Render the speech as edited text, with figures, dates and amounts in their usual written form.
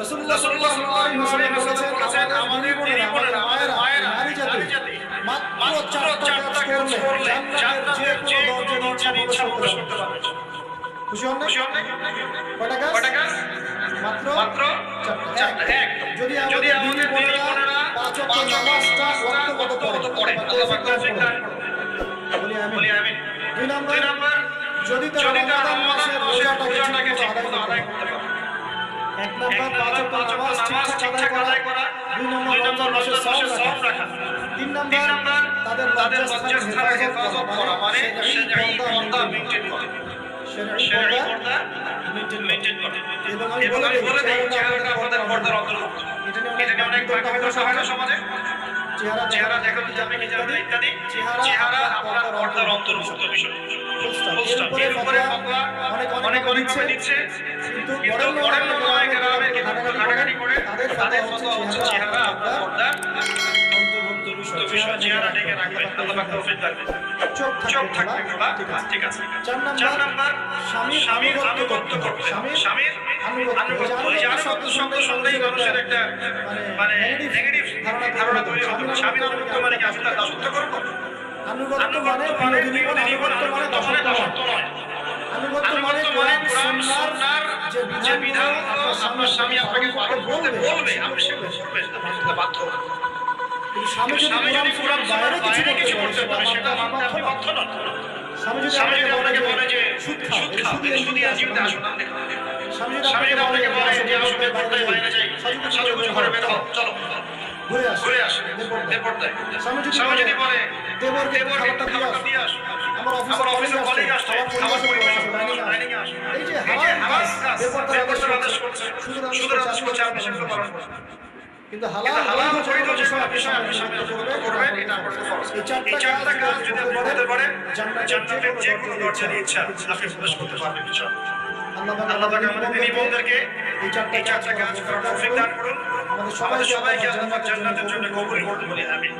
রাসূলুল্লাহ সাল্লাল্লাহু আলাইহি ওয়াসাল্লাম বলেছেন আমাদের দিনী বোনেরা আমাদের মায়েরা নারী জাতি মাত্র 4টা কাজ করলে জান্নাতের যে কোনো দরজা ইচ্ছা প্রবেশ করতে পারবে। খুশি হন না? কয়টা কাজ? মাত্র 4টা। এক, যদি আমাদের দিনী বোনেরা 5 ওয়াক্ত নামাজটা ওয়াক্ত পড়ে আল্লাহ পাক তৌফিক দান করুন। বলি আমিন। 2 নাম্বার, যদি তারা রমাদান মাসের রোজাটাকে ঠিকমতো আদায় করতে পারে। 1 নাম্বার 5 ওয়াক্ত নামাজ ঠিকঠাক আদায় করা, 2 নাম্বার রমজান মাসের সওম রাখা, 3 নাম্বার তাদের লজ্জাস্থানের হেফাজত করা, মানে সেই পর্দা মেইনটেইন করা, শরঈ পর্দা মেইনটেইন করা। এবং আমি বলে দেই চেহারাটা আপনাদের পর্দার অন্তর্ভুক্ত। এটা নিয়ে অনেক ভাগ হয় না সমাজে। চেহারা দেখানো যাবে কি যাবে না ইত্যাদি। চেহারা আপনার পর্দার অন্তর্ভুক্ত বিষয়। এর উপরে ফতোয়া অনেক দিচ্ছে, কিন্তু বড় গ্রামের কিছু ঘাটাঘাটি করে তাদের ফতোয়া হচ্ছে চেহারা আপনার পর্দার অন্তর্ভুক্ত বিষয়। চেহারা ঢেকে রাখবেন, আল্লাহ পাক তৌফিক দান করুন। চোখ থাকবে খোলা, ঠিক আছে। 4 নাম্বার স্বামীর আনুগত্য করবে। স্বামীর আনুগত্য, শব্দ শুনলেই মানুষের একটা মানে নেগেটিভ ধারণা তৈরি হতে পারে। স্বামীর আনুগত্য মানে কি আসলে দাসত্ব করব? আনুগত্য মানে দাসত্ব নয়। আনুগত্য মানে কোরআন সুন্নাহর যে বিধান আপনার স্বামী আপনাকে পালন করতে বলবে, আপনি সেগুলো করবেন, আপনি সেটা বাধ্য হবেন। স্বামী যদি কোরআন বাইরে কিছু করতে পারে সেটা মানতে আপনি বাধ্য নন। স্বামী যদি আপনাকে বলে যে সুদ খাও, সুদি জীবিতে আসুন না, স্বামী যদি আপনাকে বলে যে আসুন পর্দায় বাইরে যাই, সাজুগুজু করে বের হও, চলো ঘুরে আসে পর্দায়। স্বামী যদি বলে দেবরকে খাবারটা দিয়ে আসো, আমার অফিসে কলিগ আসছে, খাবার পরিবেশন করো, ডাইনিং এ আসো। এই যে হারাম কাজ বেপরদার আদেশ করছে, সুদের আদেশ করছে, আপনি সেগুলো পালন করছেন। কিন্তু হালাল বৈধ যে বিষয় আপনি সামনে করবেন, এটা আপনার ফরজ। এই 4টা কাজ যদি আপনি করতে পারেন, জান্নাতের যে কোনো দরজা দিয়ে ইচ্ছা আপনি প্রবেশ করতে পারবেন ইনশাআল্লাহ। আল্লাহ পাক আমাদের দিনী বোনদেরকে এই 4টা কাজ করার তৌফিক দান করুন। আমাদের সবাইকে আল্লাহ জান্নাতের জন্য কবুল করুন বলি আমিন।